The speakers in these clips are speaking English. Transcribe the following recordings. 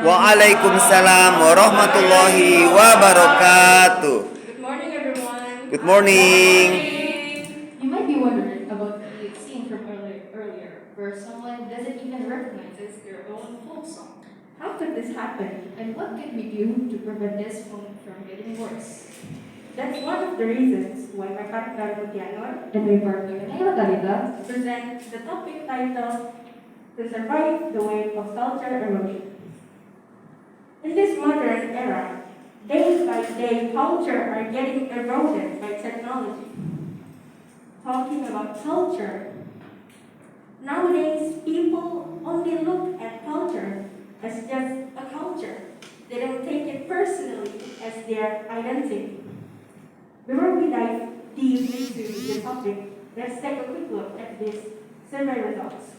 Waalaikumsalam warahmatullahi wabarakatuh. Good morning, everyone. Good morning. You might be wondering about the scene from earlier, where someone doesn't even recognize their own folk song. How could this happen, and what can we do to prevent this from getting worse? That's one of the reasons why my partner Mutiah And my partner, Nayla, Thalita, present the topic titled To Survive the Wave of Culture Erosion. In this modern era, day by day culture are getting eroded by technology. Talking about culture, nowadays people only look at culture as just a culture. They don't take it personally as their identity. Before we dive deep into the topic, let's take a quick look at these survey results.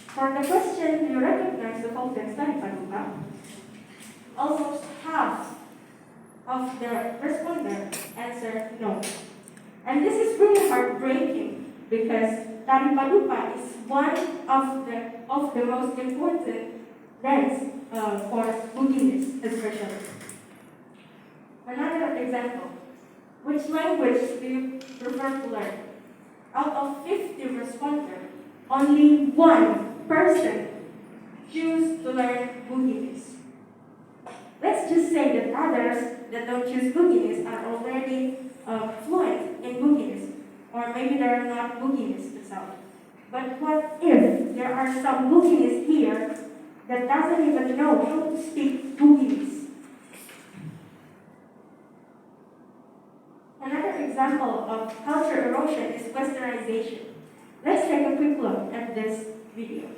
For the question, do you recognize the folk dance study, Thalita? Almost half of the respondents answered no. And this is really heartbreaking because Tari Padupa is one of the most important dance for Buddhists especially. Another example, which language do you prefer to learn? Out of 50 respondents, only one person choose to learn Buddhist. Let's just say that others that don't choose Buddhist are already fluent in Buddhist, or maybe they're not Buddhist itself. But what if there are some Buddhists here that doesn't even know how to speak Buddhist? Another example of culture erosion is westernization. Let's take a quick look at this video.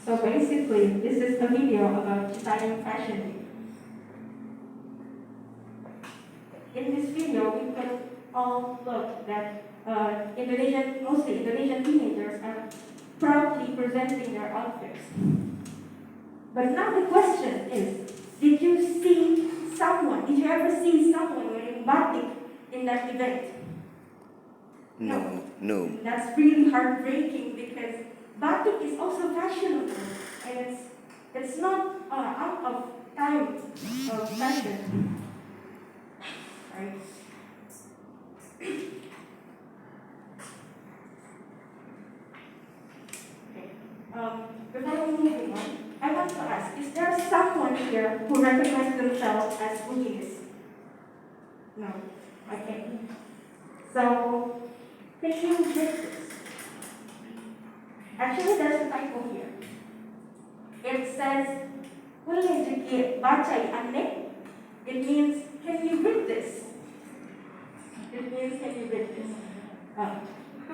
So basically, this is a video about Italian fashion week. In this video, we could all look that mostly Indonesian teenagers are proudly presenting their outfits. But now the question is, did you ever see someone wearing batik in that event? No. That's really heartbreaking because batik is also fashionable and it's not out of time of fashion. Right? Okay. Before we move on, I want to ask, is there someone here who recognizes themselves as Buddhist? No. Okay. So, can you read this? Actually, there's a typo here. It says, it means, can you read this? It means, can you read this?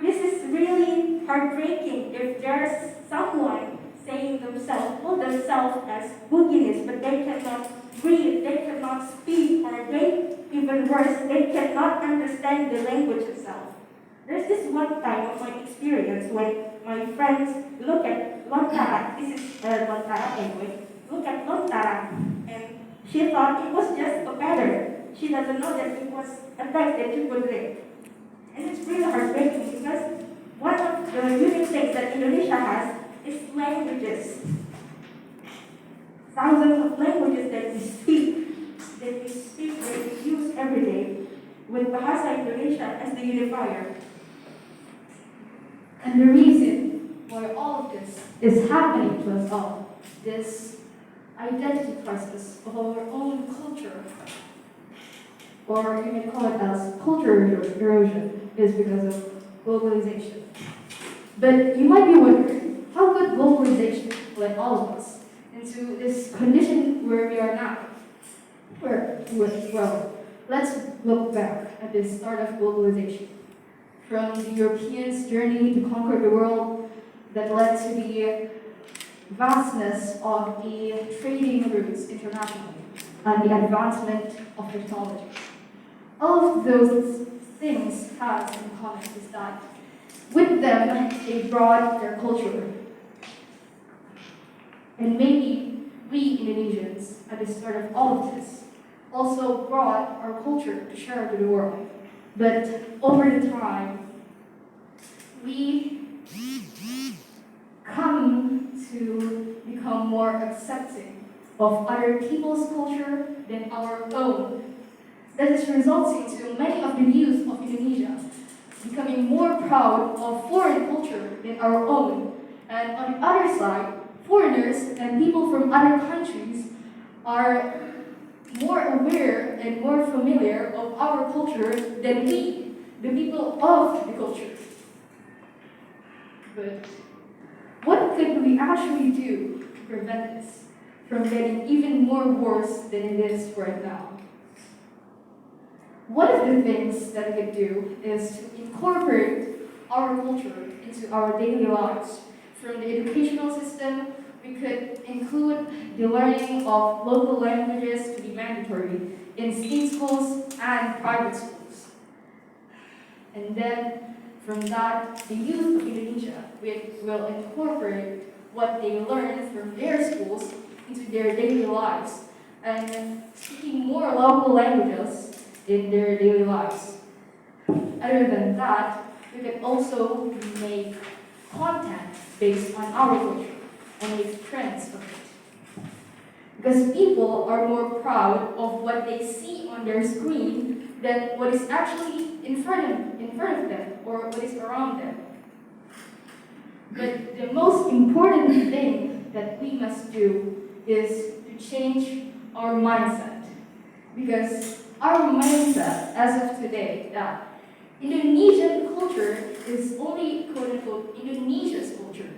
This is really heartbreaking if there's someone saying themselves as Buddhist, but they cannot read, they cannot speak, or even worse, they cannot understand the language itself. There's this one time of my experience when my friends look at Lontara, this is Lontara anyway, look at Lontara, and she thought it was just a pattern. She doesn't know that it was a text that you could read. And it's really heartbreaking because one of the unique things that Indonesia has is languages. Thousands of languages that we speak, that we use every day, with Bahasa Indonesia as the unifier. And the reason why all of this is happening to us all, this identity crisis of our own culture, or you may call it as culture erosion, is because of globalization. But you might be wondering, how could globalization let all of us into this condition where we are now? Well, let's look back at the start of globalization. from the Europeans' journey to conquer the world that led to the vastness of the trading routes internationally and the advancement of technology. All of those things have in common is that with them they brought their culture. And maybe we Indonesians, at the start of all of this, also brought our culture to share to the world. But over the time, we come to become more accepting of other people's culture than our own. That is resulting to many of the youth of Indonesia becoming more proud of foreign culture than our own. And on the other side, foreigners and people from other countries are more aware and more familiar of our culture than we, the people of the culture. But what could we actually do to prevent this from getting even more worse than it is right now? One of the things that we could do is to incorporate our culture into our daily lives. From the educational system, we could include the learning of local languages to be mandatory in state schools and private schools. And then from that, the youth of Indonesia will incorporate what they learn from their schools into their daily lives and speaking more local languages in their daily lives. Other than that, we can also make content based on our culture and make trends of it. Because people are more proud of what they see on their screen than what is actually in front of them or what is around them. But the most important thing that we must do is to change our mindset. Because our mindset as of today that Indonesian culture is only quote-unquote Indonesia's culture.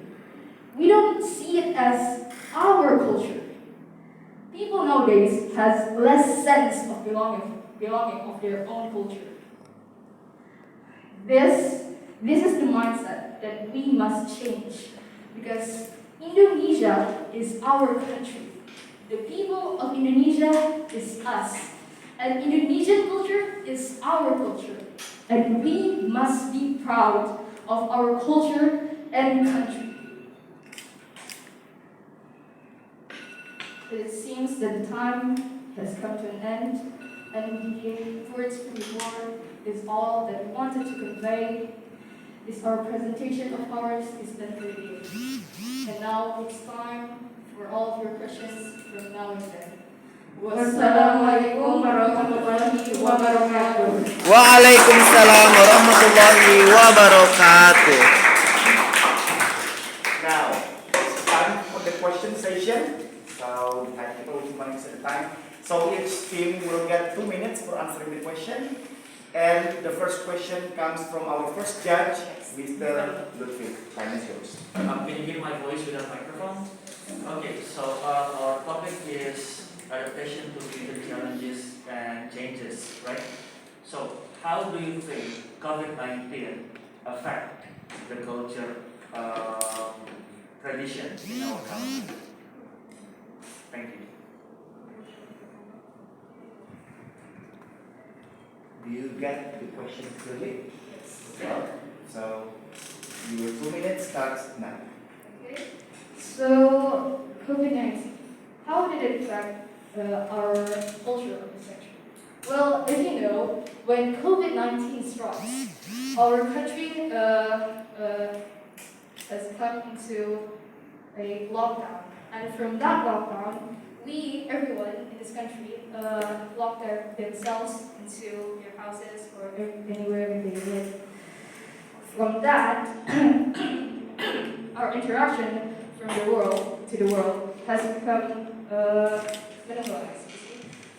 We don't see it as our culture. People nowadays has less sense of belonging of their own culture. This is the mindset that we must change because Indonesia is our country. The people of Indonesia is us. And Indonesian culture is our culture. And we must be proud of our culture and country. It seems that the time has come to an end, and the words from the Lord is all that we wanted to convey. This our presentation of ours is done for the day. And now it's time for all of your questions from now and then. Wassalamualaikum warahmatullahi wabarakatuh. Waalaikumsalam warahmatullahi wabarakatuh. Now, it's time for the question session. So we have people 2 minutes at a time. So each team will get 2 minutes for answering the question. And the first question comes from our first judge, Mr. Lutfi. Time is yours. Can you hear my voice without microphone? Okay, so our topic is adaptation to future challenges and changes, right? So how do you think COVID-19 affect the culture tradition in our country? Thank you. Do you get the question clearly? Yes. Okay. So your 2 minutes starts now. Okay. So COVID-19, how did it affect our culture essentially? Well, as you know, when COVID-19 struck, our country has come into a lockdown. And from that lockdown, everyone in this country, locked themselves into their houses or anywhere they live. From that, our interaction from the world to the world has become minimalized.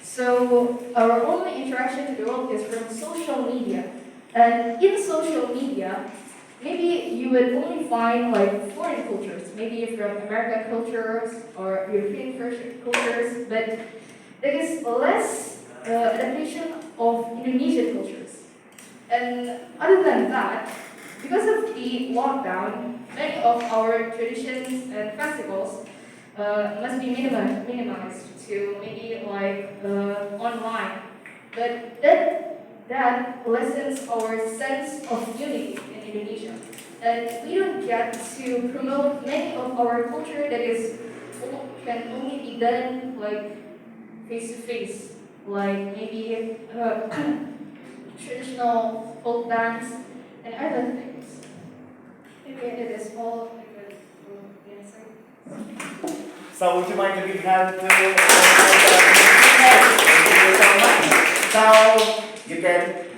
So our only interaction to the world is from social media. And in social media, maybe you would only find like foreign cultures, maybe from American cultures or European cultures, but there is less adaptation of Indonesian cultures. And other than that, because of the lockdown, many of our traditions and festivals must be minimized to maybe like online. But that lessens our sense of unity in Indonesia. And we don't get to promote many of our culture that is can only be done like face to face, like maybe traditional folk dance and other things. Maybe it is all I could answer. So would you mind to give hand to Thank you so much. So you can